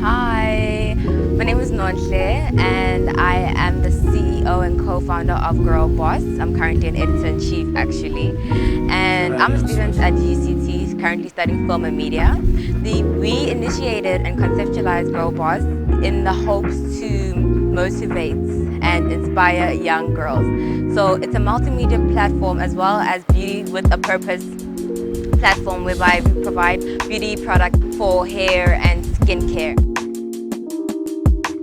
Hi, my name is Nonhle and I am the CEO and co-founder of Girl Boss. I'm currently an editor-in-chief actually, and I'm a student at UCT, currently studying film and media. We initiated and conceptualized Girl Boss in the hopes to motivate and inspire young girls. So it's a multimedia platform as well as beauty with a purpose platform whereby we provide beauty products for hair and skincare.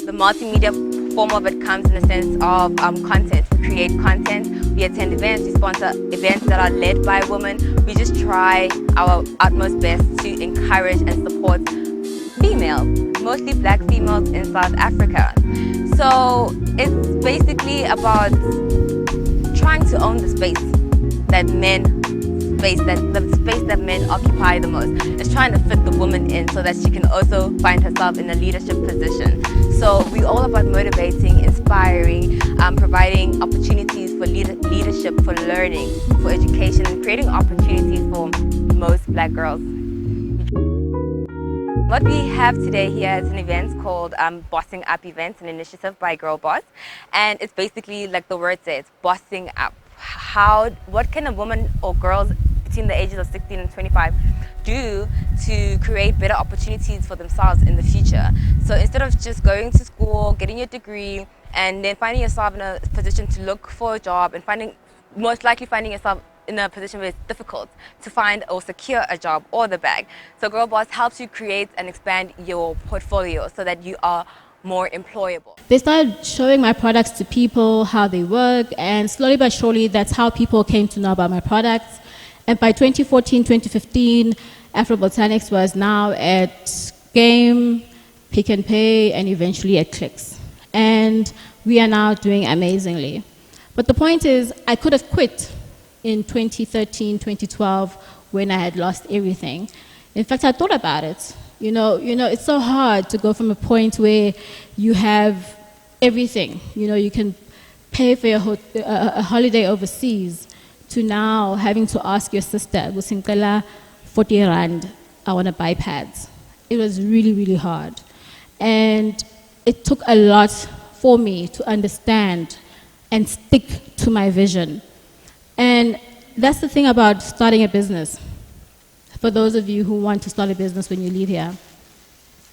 The multimedia form of it comes in the sense of content. We create content, we attend events, we sponsor events that are led by women. We just try our utmost best to encourage and support females, mostly black females in South Africa. So it's basically about trying to own the space that the space that men occupy the most. Is trying to fit the woman in so that she can also find herself in a leadership position. So we're all about motivating, inspiring, providing opportunities for leadership, for learning, for education, and creating opportunities for most black girls. What we have today here is an event called Bossing Up Events, an initiative by Girl Boss, and it's basically like the word says, bossing up. What can a woman or girls between the ages of 16 and 25 do to create better opportunities for themselves in the future? So instead of just going to school, getting your degree, and then finding yourself in a position to look for a job and most likely finding yourself in a position where it's difficult to find or secure a job or the bag. So Girl Boss helps you create and expand your portfolio so that you are more employable. They started showing my products to people, how they work, and slowly but surely that's how people came to know about my products. And by 2014, 2015, Afro Botanics was now at Game, Pick and Pay, and eventually at Clicks. And we are now doing amazingly. But the point is, I could have quit in 2013, 2012, when I had lost everything. In fact, I thought about it. You know, it's so hard to go from a point where you have everything. You know, you can pay for a holiday overseas to now having to ask your sister, Businkala, 40 rand, I want to buy pads. It was really, really hard. And it took a lot for me to understand and stick to my vision. And that's the thing about starting a business. For those of you who want to start a business when you leave here,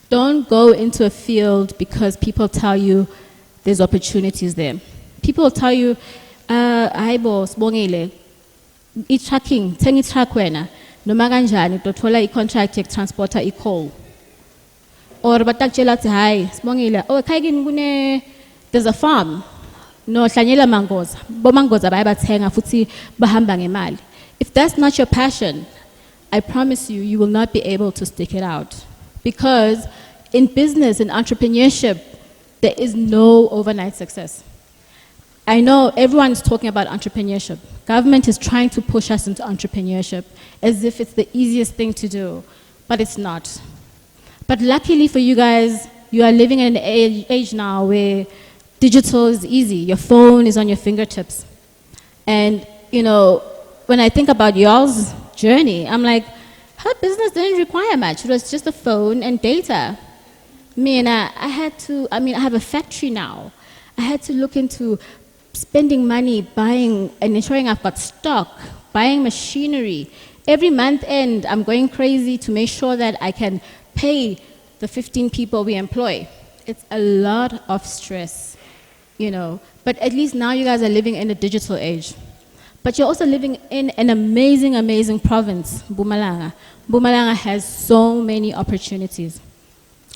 don't go into a field because people tell you there's opportunities there. People tell you, "Hayibo, sibongile, i-trucking, thenga i-truck wena, noma kanjani utothola i-contract yekutransporta i-coal." Or batakutshela ukuthi, "Hayi, sibongile, oh ekhaya kini there's a farm. No, hlanyela mangoza. Bomangoza bayabathenga futhi bahamba ngemali." If that's not your passion, I promise you, you will not be able to stick it out. Because in business, in entrepreneurship, there is no overnight success. I know everyone's talking about entrepreneurship. Government is trying to push us into entrepreneurship as if it's the easiest thing to do, but it's not. But luckily for you guys, you are living in an age now where digital is easy. Your phone is on your fingertips. And, you know, when I think about y'all's journey, I'm like, her business didn't require much. It was just a phone and data. I have a factory now. I had to look into spending money, buying and ensuring I've got stock, buying machinery. Every month end, I'm going crazy to make sure that I can pay the 15 people we employ. It's a lot of stress, you know. But at least now you guys are living in a digital age. But you're also living in an amazing, amazing province, Mpumalanga. Mpumalanga has so many opportunities.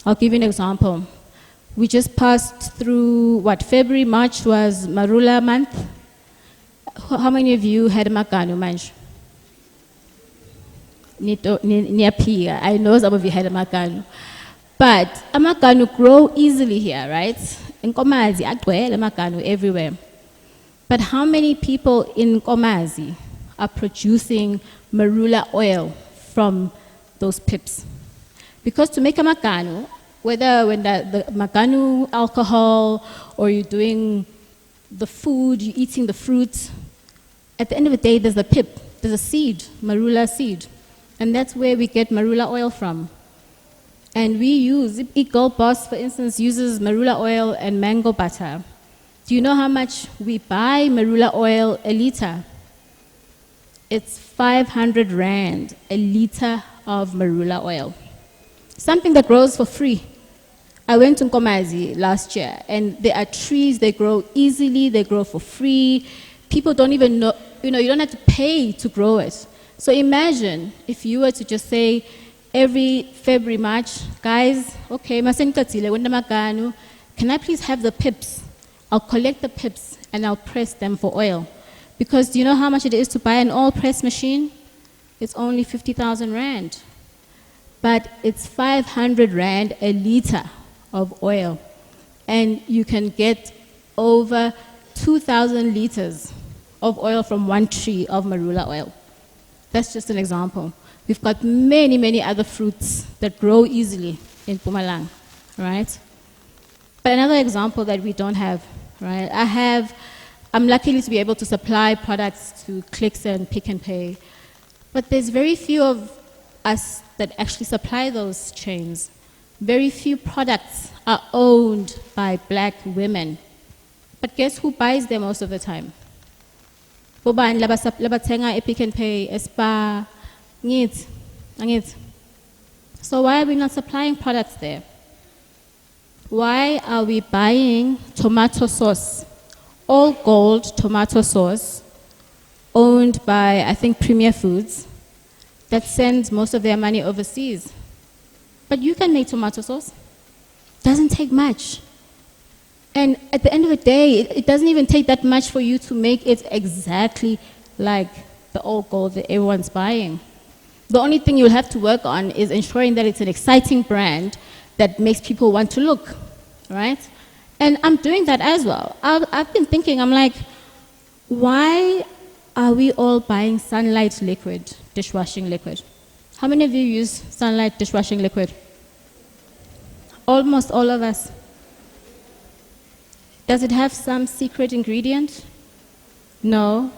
I'll give you an example. We just passed through, February, March was Marula month. How many of you had Makanu manj? I know some of you had Makanu. But Makanu grow easily here, right? In Komazi, Makanu everywhere. But how many people in Komazi are producing marula oil from those pips? Because to make a makanu, whether when the makanu alcohol or you're doing the food, you're eating the fruit, at the end of the day, there's the pip, there's a seed, marula seed. And that's where we get marula oil from. And we use, Girl Boss, for instance, uses marula oil and mango butter. Do you know how much we buy marula oil a liter? It's 500 Rand a liter of marula oil. Something that grows for free. I went to Nkomazi last year, and there are trees, they grow easily, they grow for free. People don't even know, you don't have to pay to grow it. So imagine if you were to just say, every February, March, guys, okay, can I please have the pips? I'll collect the pips and I'll press them for oil. Because do you know how much it is to buy an oil press machine? It's only 50,000 Rand. But it's 500 Rand a liter of oil. And you can get over 2,000 liters of oil from one tree of marula oil. That's just an example. We've got many, many other fruits that grow easily in Mpumalanga, right? But another example that we don't have, right? I'm lucky to be able to supply products to Clicks and Pick and Pay, but there's very few of us that actually supply those chains. Very few products are owned by black women. But guess who buys them most of the time? Bobani labathenga Pick and Pay, Espa, Ngit. So why are we not supplying products there? Why are we buying tomato sauce, all gold tomato sauce, owned by, I think, Premier Foods, that sends most of their money overseas? But you can make tomato sauce. Doesn't take much. And at the end of the day, it doesn't even take that much for you to make it exactly like the old gold that everyone's buying. The only thing you'll have to work on is ensuring that it's an exciting brand that makes people want to look, right? And I'm doing that as well. I've been thinking, I'm like, why are we all buying Sunlight liquid, dishwashing liquid? How many of you use Sunlight dishwashing liquid? Almost all of us. Does it have some secret ingredient? No,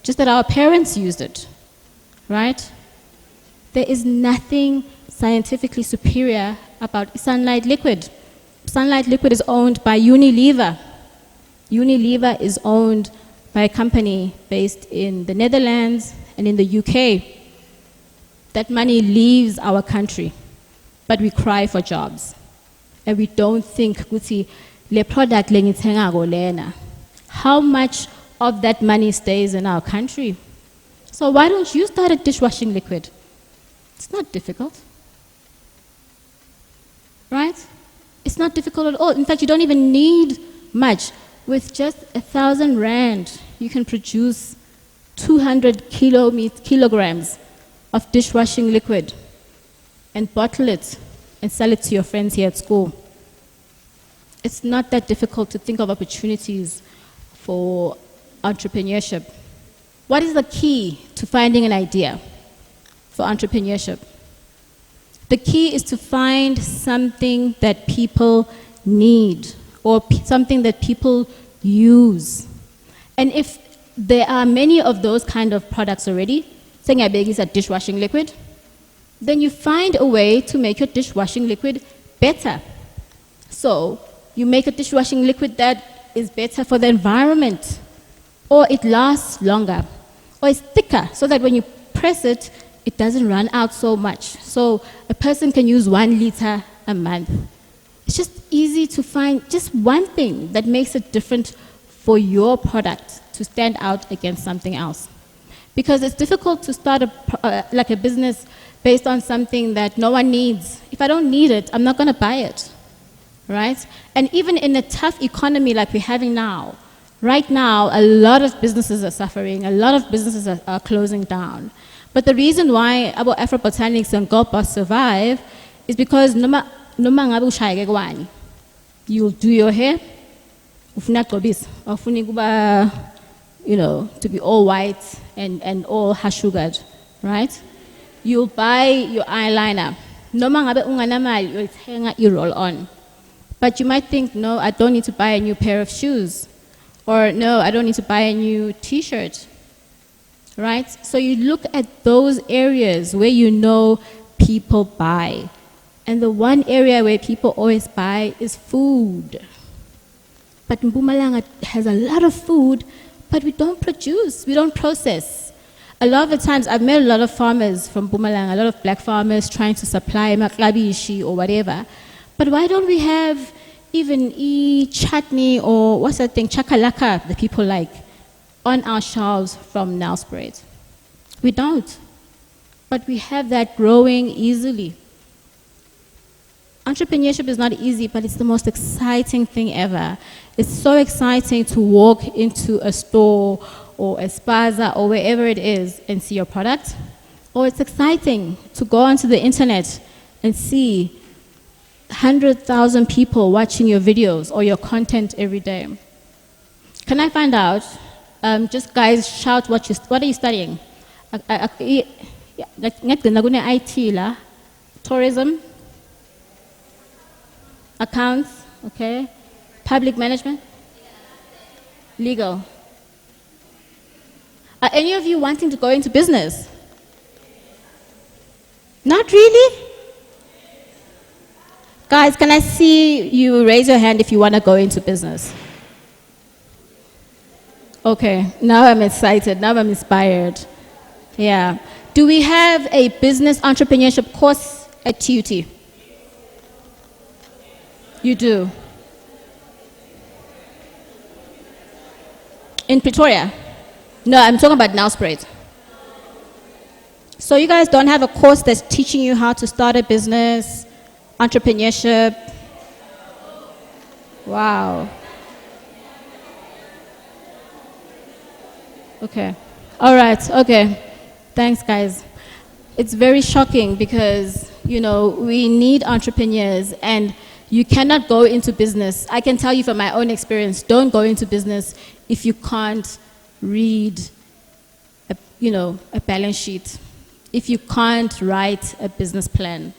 just that our parents used it, right? There is nothing scientifically superior about Sunlight liquid. Sunlight liquid is owned by Unilever. Unilever is owned by a company based in the Netherlands and in the UK. That money leaves our country, but we cry for jobs. And we don't think, Guti, le product lengithengako lena, how much of that money stays in our country? So why don't you start a dishwashing liquid? It's not difficult, right? It's not difficult at all. In fact, you don't even need much. With just 1,000 Rand, you can produce 200 kilograms of dishwashing liquid and bottle it and sell it to your friends here at school. It's not that difficult to think of opportunities for entrepreneurship. What is the key to finding an idea for entrepreneurship? The key is to find something that people need or something that people use. And if there are many of those kind of products already, saying I beg is a dishwashing liquid, then you find a way to make your dishwashing liquid better. So you make a dishwashing liquid that is better for the environment, or it lasts longer, or it's thicker so that when you press it, it doesn't run out so much. So a person can use 1 liter a month. It's just easy to find just one thing that makes it different for your product to stand out against something else. Because it's difficult to start a business based on something that no one needs. If I don't need it, I'm not going to buy it, right? And even in a tough economy like we're having now, right now, a lot of businesses are suffering, a lot of businesses are closing down. But the reason why our Afro Botanics and Gold Boss survive is because you'll do your hair, to be all white and all sugared, right? You'll buy your eyeliner. You roll on. But you might think, no, I don't need to buy a new pair of shoes. Or no, I don't need to buy a new t-shirt. Right? So you look at those areas where you know people buy. And the one area where people always buy is food. But Mpumalanga has a lot of food, but we don't produce, we don't process. A lot of the times, I've met a lot of farmers from Mpumalanga, a lot of black farmers trying to supply maklabishi or whatever. But why don't we have even chutney or what's that thing, chakalaka, that people like, on our shelves from Nelspurit? We don't. But we have that growing easily. Entrepreneurship is not easy, but it's the most exciting thing ever. It's so exciting to walk into a store or a spaza or wherever it is and see your product. Or it's exciting to go onto the internet and see 100,000 people watching your videos or your content every day. Can I find out? Just guys, shout what are you studying? IT la, tourism, accounts, okay, public management, legal. Are any of you wanting to go into business? Not really? Guys, can I see you raise your hand if you want to go into business? Okay, now I'm excited, now I'm inspired. Yeah. Do we have a business entrepreneurship course at TUT? You do? In Pretoria? No, I'm talking about Nelspurit. So you guys don't have a course that's teaching you how to start a business, entrepreneurship? Wow. Okay. All right. Okay. Thanks, guys. It's very shocking because, we need entrepreneurs and you cannot go into business. I can tell you from my own experience, don't go into business if you can't read, a balance sheet, if you can't write a business plan,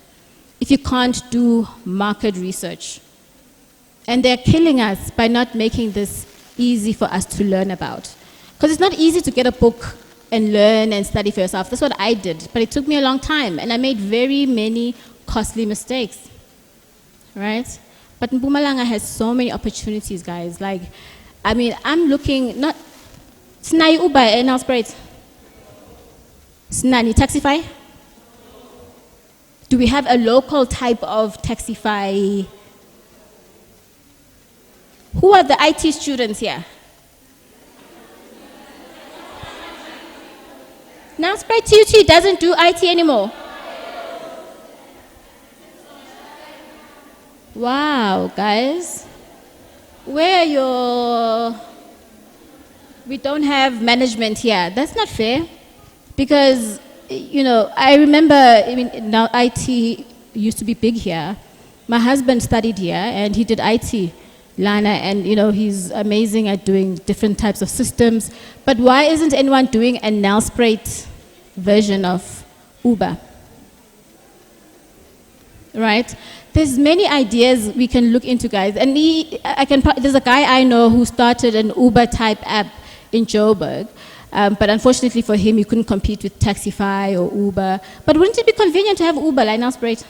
if you can't do market research. And they're killing us by not making this easy for us to learn about. Because it's not easy to get a book and learn and study for yourself. That's what I did. But it took me a long time, and I made very many costly mistakes. Right? But Mpumalanga has so many opportunities, guys. I'm looking, not... Snai Uber and Nelspurit. Snani Taxify? Do we have a local type of Taxify? Who are the IT students here? Nelspurit TUT doesn't do IT anymore. Wow, guys. Where are your... We don't have management here. That's not fair. Because, I remember, now IT used to be big here. My husband studied here and he did IT, Lana, and he's amazing at doing different types of systems. But why isn't anyone doing a Nelspurit version of Uber? Right? There's many ideas we can look into, guys. And there's a guy I know who started an Uber type app in Joburg. But unfortunately for him, he couldn't compete with Taxify or Uber. But wouldn't it be convenient to have Uber like Nelspurit?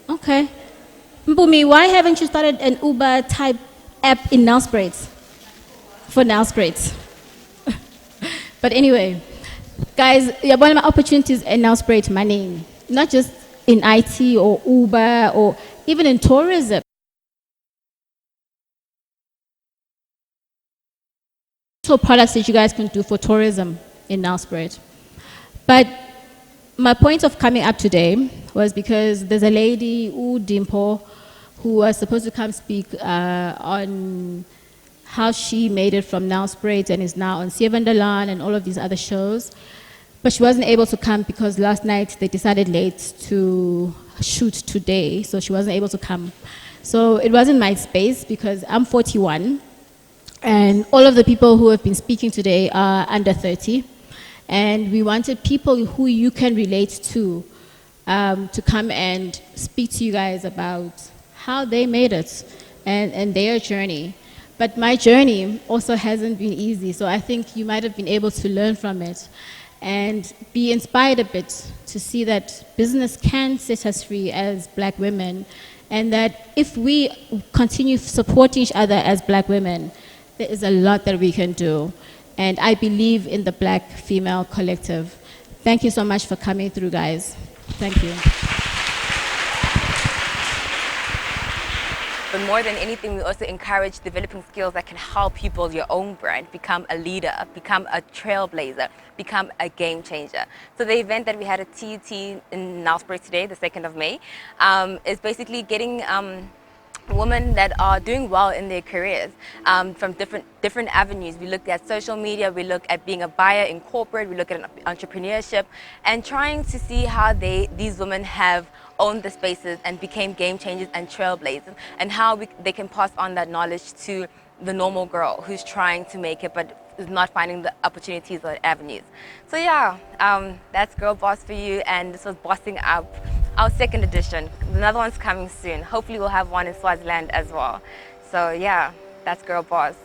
Okay. Mpumi, why haven't you started an Uber type app in Nelspurit? For Nelspurit. But anyway, guys, one of my opportunities in Nelspurit, money, not just in IT or Uber or even in tourism. So products that you guys can do for tourism in Nelspurit. But my point of coming up today was because there's a lady, Dimpo, who was supposed to come speak on how she made it from Nelspurit and is now on Sievendelaan and all of these other shows. But she wasn't able to come because last night they decided late to shoot today, so she wasn't able to come. So it wasn't my space because I'm 41. And all of the people who have been speaking today are under 30. And we wanted people who you can relate to come and speak to you guys about how they made it and their journey. But my journey also hasn't been easy, so I think you might have been able to learn from it. and be inspired a bit to see that business can set us free as black women, and that if we continue supporting each other as black women, there is a lot that we can do. And I believe in the black female collective. Thank you so much for coming through, guys. Thank you. But more than anything, we also encourage developing skills that can help you build your own brand, become a leader, become a trailblazer, become a game changer. So the event that we had at TET in Nelspurit today, the 2nd of May, is basically getting women that are doing well in their careers from different avenues. We look at social media, we look at being a buyer in corporate, we look at entrepreneurship, and trying to see how these women have owned the spaces and became game changers and trailblazers, and how they can pass on that knowledge to the normal girl who's trying to make it but is not finding the opportunities or avenues. So yeah, that's Girl Boss for you, and this was Bossing Up, our 2nd edition. Another one's coming soon. Hopefully we'll have one in Swaziland as well. So yeah, that's Girl Boss.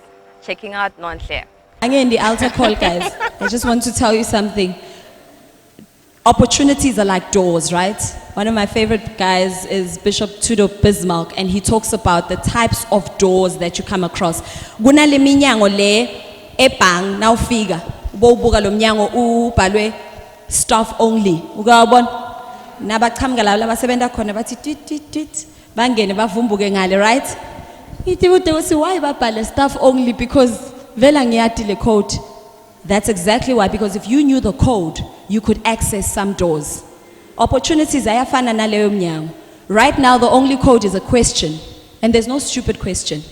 Checking out Nonhle. Again, the altar call, guys. I just want to tell you something. Opportunities are like doors, right? One of my favorite guys is Bishop Tudo Bismarck, and he talks about the types of doors that you come across. Kunale minyango le ebang na ufika ubuka lo mnyango ubhalwe staff only. Ukabona nabaqhamuka la labasebenza khona bathi tit bangene bavumbuke ngale, right? Ithi uthi why babhale staff only, because vela ngiyati le code. That's exactly why, because if you knew the code, you could access some doors. Opportunities ayafana naleyo mnyango. Right now, the only code is a question, and there's no stupid question.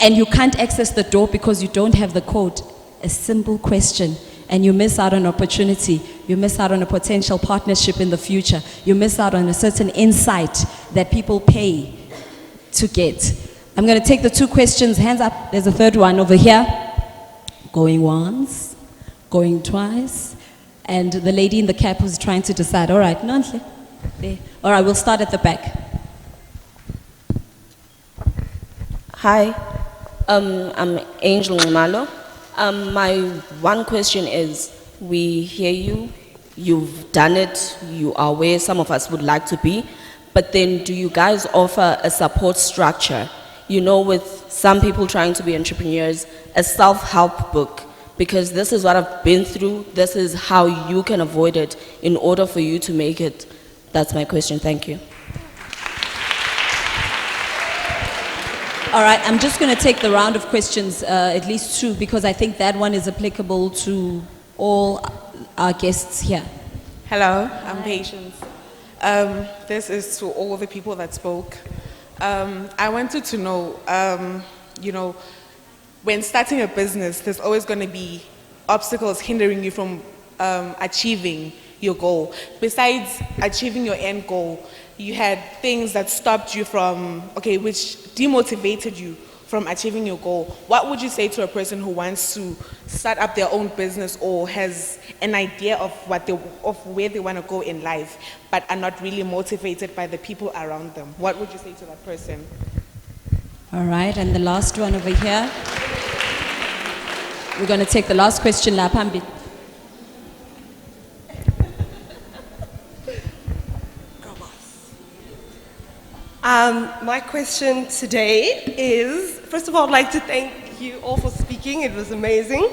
And you can't access the door because you don't have the code. A simple question, and you miss out on opportunity. You miss out on a potential partnership in the future. You miss out on a certain insight that people pay to get. I'm going to take the 2 questions. Hands up. There's a 3rd one over here. Going once, going twice, and the lady in the cap who's trying to decide. All right, Nonhle. There. All right, we'll start at the back. Hi, I'm Angel Ngumalo. My one question is, we hear you, you've done it, you are where some of us would like to be, but then do you guys offer a support structure? You know, with some people trying to be entrepreneurs, a self-help book, because this is what I've been through, this is how you can avoid it in order for you to make it. That's my question, thank you. All right, I'm just going to take the round of questions, at least 2, because I think that one is applicable to all our guests here. Hello, I'm Patience. This is to all the people that spoke. I wanted to know, you know, when starting a business, there's always going to be obstacles hindering you from achieving your goal. Besides achieving your end goal, you had things that stopped you from, which demotivated you from achieving your goal. What would you say to a person who wants to start up their own business or has an idea of where they want to go in life, but are not really motivated by the people around them? What would you say to that person? All right, and the last one over here. We're going to take the last question, Lapambi. My question today is, first of all, I'd like to thank you all for speaking. It was amazing.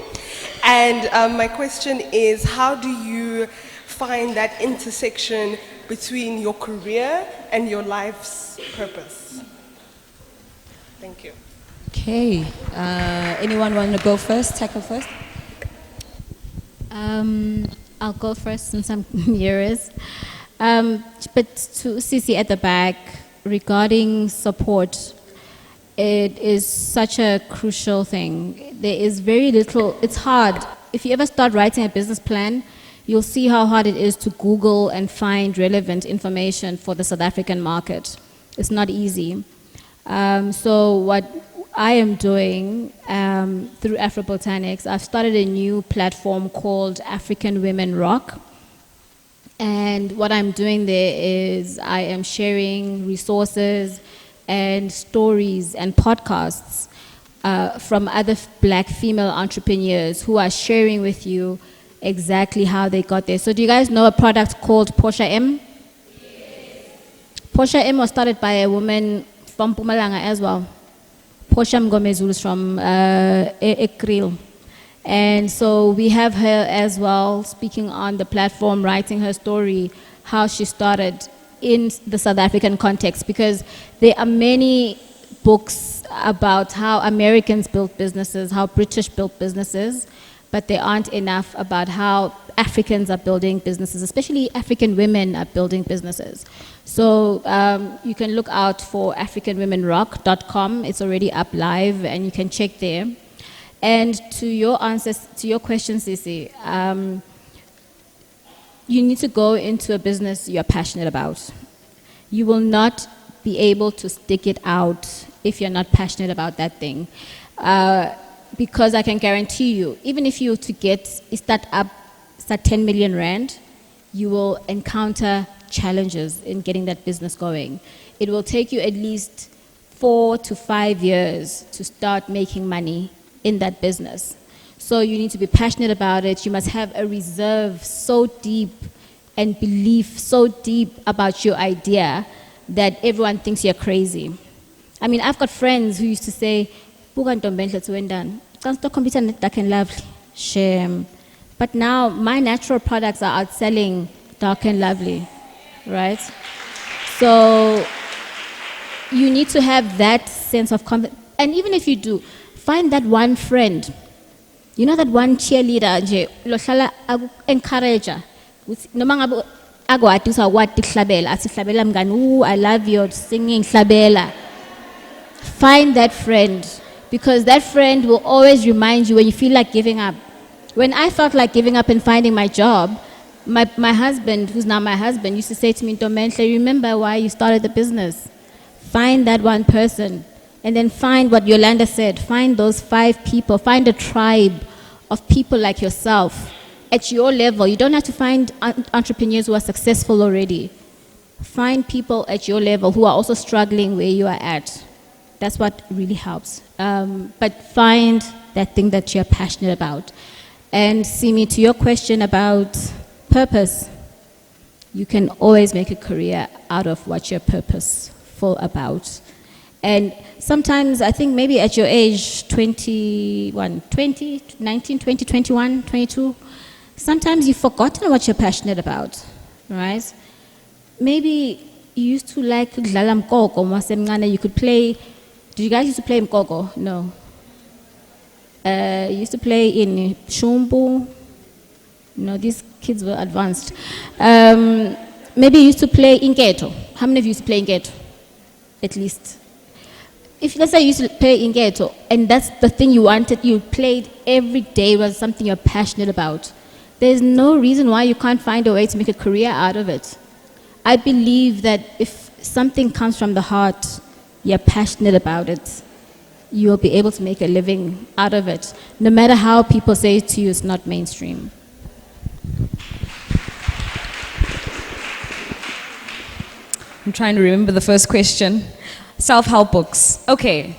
And my question is, how do you find that intersection between your career and your life's purpose? Thank you. Okay. Anyone want to go first? Tackle first? I'll go first since I'm nearest. But to Sisi at the back, regarding support, it is such a crucial thing. There is very little, it's hard. If you ever start writing a business plan, you'll see how hard it is to Google and find relevant information for the South African market. It's not easy. So what I am doing through Afrobotanics, I've started a new platform called African Women Rock. And what I'm doing there is I am sharing resources and stories and podcasts from other black female entrepreneurs who are sharing with you exactly how they got there. So do you guys know a product called Portia M? Portia M was started by a woman from Pumalanga as well. Portia Mgomezulu is from Ekril. And so we have her as well speaking on the platform, writing her story, how she started in the South African context, because there are many books about how Americans built businesses, how British built businesses, but there aren't enough about how Africans are building businesses, especially African women are building businesses. So you can look out for africanwomenrock.com. It's already up live and you can check there. And to your answers, to your question, Sisi, you need to go into a business you're passionate about. You will not be able to stick it out if you're not passionate about that thing. Because I can guarantee you, even if you were to start 10 million rand, you will encounter challenges in getting that business going. It will take you at least 4 to 5 years to start making money in that business. So you need to be passionate about it. You must have a reserve so deep and belief so deep about your idea that everyone thinks you're crazy. I mean, I've got friends who used to say, "Bukan Ntombenhle to Wendan, can't computer dark and lovely." Shame. But now my natural products are outselling dark and lovely, right? So you need to have that sense of confidence. And even if you do, find that one friend. You know that one cheerleader, nje, lohlala encourager. Noma ngabe akwati usawati hlabela, athi hlabela mngani, "Ooh, I love your singing hlabela." Find that friend, because that friend will always remind you when you feel like giving up. When I felt like giving up and finding my job, my husband, who's now my husband, used to say to me, "Ntombenhle, remember why you started the business. Find that one person, and then find what Yolanda said, find those 5 people, find a tribe of people like yourself at your level. You don't have to find entrepreneurs who are successful already. Find people at your level who are also struggling where you are at. That's what really helps. But find that thing that you're passionate about. And Simi, to your question about purpose, you can always make a career out of what you're purposeful about. And sometimes, I think maybe at your age, 21, 20, 19, 20, 21, 22, sometimes you've forgotten what you're passionate about, right? Maybe you used to like Dlala Mkoko, Mwasemngane, you could play. Did you guys used to play Mkoko? No. You used to play in Shumbu. No, these kids were advanced. Maybe you used to play Inketo. How many of you used to play Inketo? At least. If let's say you used to play Inketo, and that's the thing you wanted, you played every day, was something you're passionate about, there's no reason why you can't find a way to make a career out of it. I believe that if something comes from the heart, you're passionate about it, you'll be able to make a living out of it, no matter how people say to you it's not mainstream. I'm trying to remember the first question. Self-help books. Okay.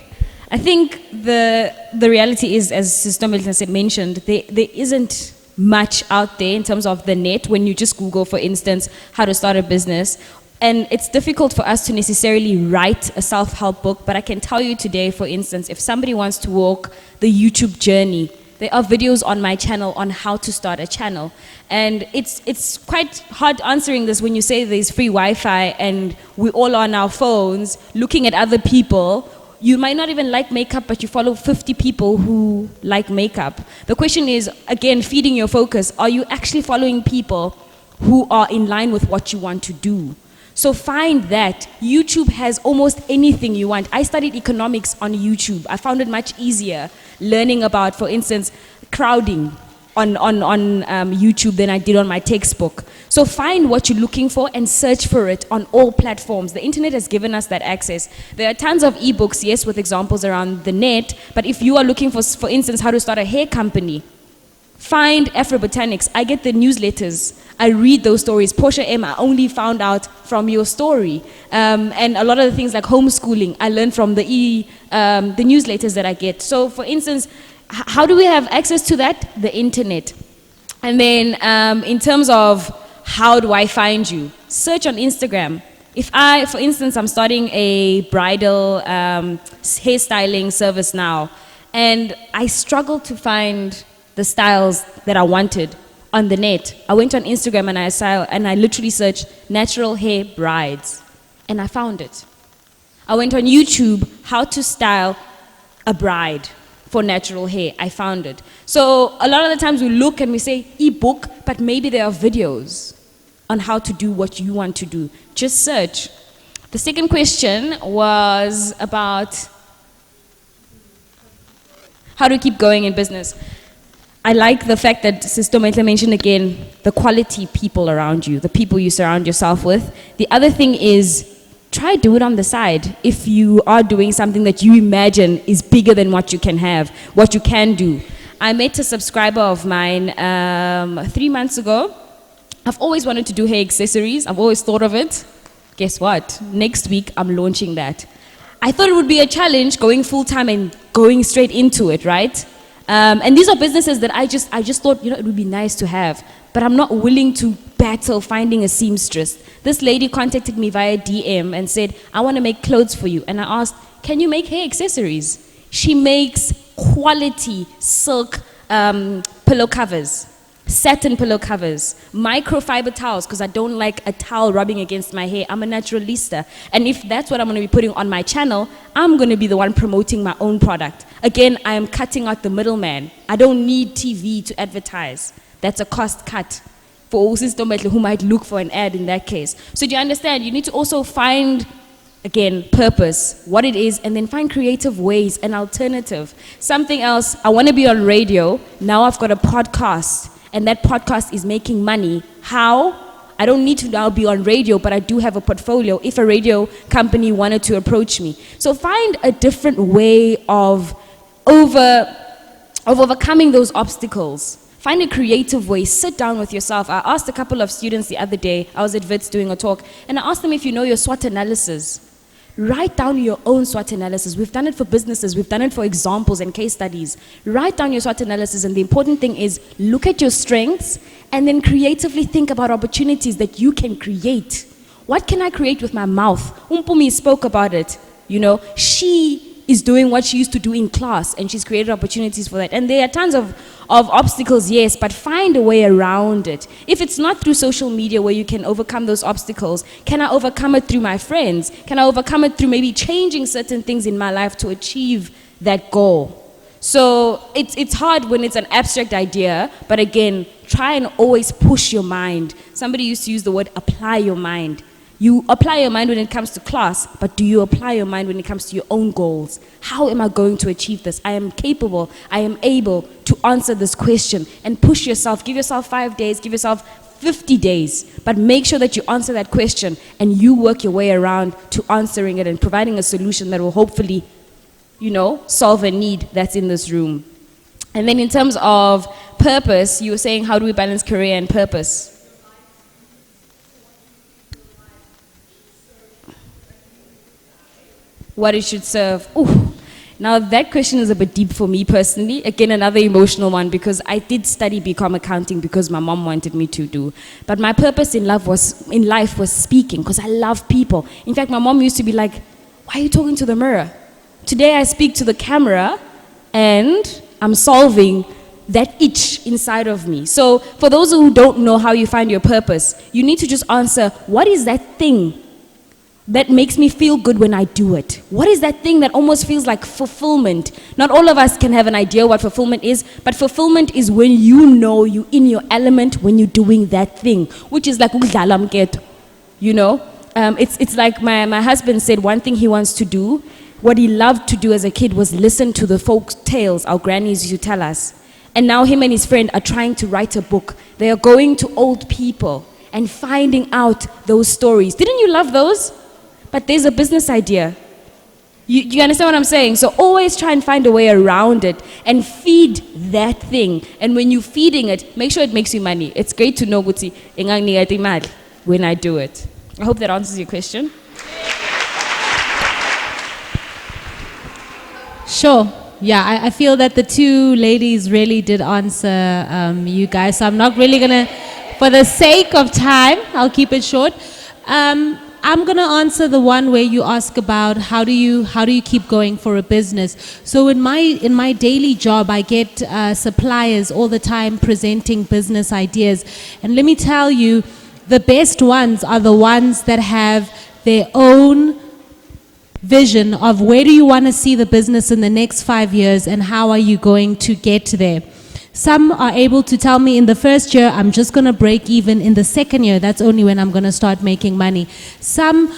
I think the reality is, as Sister Ntombenhle mentioned, there isn't much out there in terms of the net when you just Google, for instance, how to start a business. And it's difficult for us to necessarily write a self-help book, but I can tell you today, for instance, if somebody wants to walk the YouTube journey, there are videos on my channel on how to start a channel. And it's quite hard answering this when you say there's free Wi-Fi and we all on our phones looking at other people. You might not even like makeup, but you follow 50 people who like makeup. The question is, again, feeding your focus. Are you actually following people who are in line with what you want to do? So find that. YouTube has almost anything you want. I studied economics on YouTube. I found it much easier learning about, for instance, crowding on YouTube than I did on my textbook. So find what you're looking for and search for it on all platforms. The internet has given us that access. There are tons of ebooks, yes, with examples around the net, but if you are looking for instance, how to start a hair company, Find Afro Botanics. I get the newsletters. I read those stories. Portia M, I only found out from your story. And a lot of the things like homeschooling, I learned from the newsletters that I get. So for instance, how do we have access to that? The internet. And then in terms of how do I find you? Search on Instagram. If for instance, I'm starting a bridal hairstyling service now, and I struggled to find the styles that I wanted on the net. I went on Instagram and I literally searched natural hair brides, and I found it. I went on YouTube, how to style a bride for natural hair. I found it. So a lot of the times we look and we say ebook, but maybe there are videos on how to do what you want to do. Just search. The second question was about how to keep going in business. I like the fact that Sister Maitla mentioned again, the quality people around you, the people you surround yourself with. The other thing is, try do it on the side. If you are doing something that you imagine is bigger than what you can have, what you can do. I met a subscriber of mine 3 months ago. I've always wanted to do hair accessories. I've always thought of it. Guess what? Next week, I'm launching that. I thought it would be a challenge going full-time and going straight into it, right? And these are businesses that I just thought, it would be nice to have. But I'm not willing to battle finding a seamstress. This lady contacted me via DM and said, I want to make clothes for you. And I asked, can you make hair accessories? She makes quality silk pillow covers, satin pillow covers, microfiber towels, because I don't like a towel rubbing against my hair. I'm a naturalista. And if that's what I'm going to be putting on my channel, I'm going to be the one promoting my own product. Again, I am cutting out the middleman. I don't need TV to advertise. That's a cost cut for Sister Maitla who might look for an ad in that case. So do you understand? You need to also find, again, purpose, what it is, and then find creative ways, an alternative. Something else, I want to be on radio. Now I've got a podcast. And that podcast is making money. How? I don't need to now be on radio, but I do have a portfolio if a radio company wanted to approach me. So find a different way of overcoming those obstacles. Find a creative way. Sit down with yourself. I asked a couple of students the other day, I was at Wits doing a talk, and I asked them if you know your SWOT analysis. Write down your own SWOT analysis. We've done it for businesses. We've done it for examples and case studies. Write down your SWOT analysis, and the important thing is look at your strengths and then creatively think about opportunities that you can create. What can I create with my mouth? Umpumi spoke about it. She is doing what she used to do in class, and she's created opportunities for that. And there are tons of obstacles, yes, but find a way around it. If it's not through social media where you can overcome those obstacles, can I overcome it through my friends? Can I overcome it through maybe changing certain things in my life to achieve that goal? So it's hard when it's an abstract idea, but again, try and always push your mind. Somebody used to use the word apply your mind. You apply your mind when it comes to class, but do you apply your mind when it comes to your own goals? How am I going to achieve this? I am capable, I am able to answer this question, and push yourself. Give yourself 5 days, give yourself 50 days, but make sure that you answer that question and you work your way around to answering it and providing a solution that will hopefully, solve a need that's in this room. And then in terms of purpose, you were saying, how do we balance career and purpose? What it should serve. Ooh. Now that question is a bit deep for me personally. Again, another emotional one, because I did study BCom accounting because my mom wanted me to do. But my purpose in life was speaking, because I love people. In fact, my mom used to be like, why are you talking to the mirror? Today I speak to the camera and I'm solving that itch inside of me. So for those who don't know how you find your purpose, you need to just answer, what is that thing that makes me feel good when I do it? What is that thing that almost feels like fulfillment? Not all of us can have an idea what fulfillment is, but fulfillment is when you know you're in your element when you're doing that thing, which is like ukudlala mketo, It's like my husband said one thing he wants to do, what he loved to do as a kid was listen to the folk tales our grannies used to tell us. And now him and his friend are trying to write a book. They are going to old people and finding out those stories. Didn't you love those? But there's a business idea. You understand what I'm saying? So always try and find a way around it and feed that thing. And when you're feeding it, make sure it makes you money. It's great to know Guti when I do it. I hope that answers your question. Sure. Yeah, I feel that the two ladies really did answer you guys. So I'm not really going to, for the sake of time, I'll keep it short. I'm going to answer the one where you ask about how do you keep going for a business. So in my daily job, I get suppliers all the time presenting business ideas. And let me tell you, the best ones are the ones that have their own vision of where do you want to see the business in the next 5 years and how are you going to get there. Some are able to tell me in the first year, I'm just going to break even. In the second year, that's only when I'm going to start making money. Some,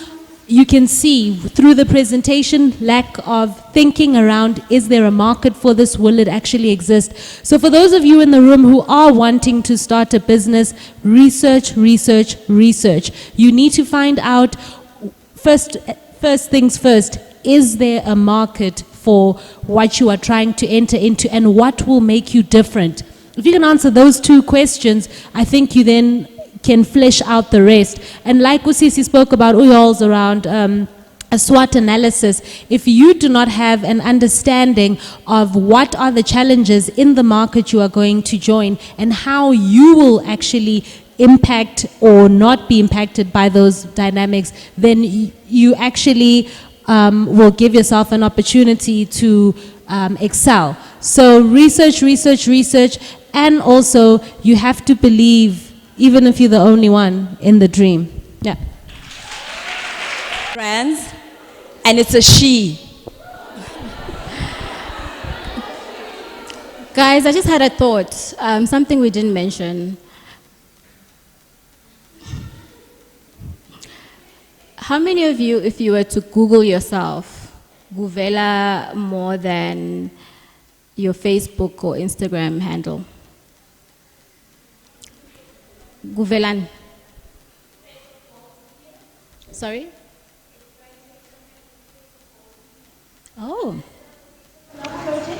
you can see through the presentation, lack of thinking around, is there a market for this? Will it actually exist? So for those of you in the room who are wanting to start a business, research. You need to find out, first things first, is there a market for what you are trying to enter into and what will make you different? If you can answer those two questions, I think you then can flesh out the rest. And like Usisi spoke about Uyol's around a SWOT analysis, if you do not have an understanding of what are the challenges in the market you are going to join and how you will actually impact or not be impacted by those dynamics, then you actually will give yourself an opportunity to excel. So research, and also you have to believe, even if you're the only one, in the dream. Yeah. Friends, and it's a she. Guys, I just had a thought, something we didn't mention. How many of you, if you were to Google yourself, Guvela more than your Facebook or Instagram handle? Guvelan. Sorry? Oh. Love. Okay.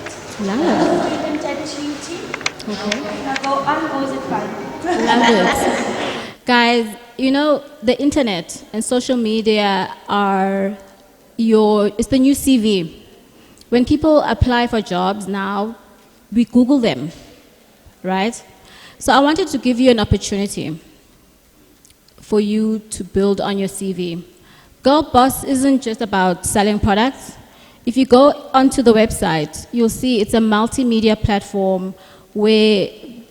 Love it. Guys, you know, the internet and social media are it's the new CV. When people apply for jobs now, we Google them, right? So I wanted to give you an opportunity for you to build on your CV. Girl Boss isn't just about selling products. If you go onto the website, you'll see it's a multimedia platform where,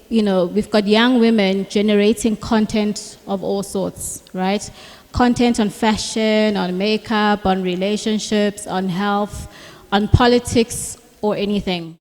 you know, we've got young women generating content of all sorts, right? Content on fashion, on makeup, on relationships, on health, on politics, or anything.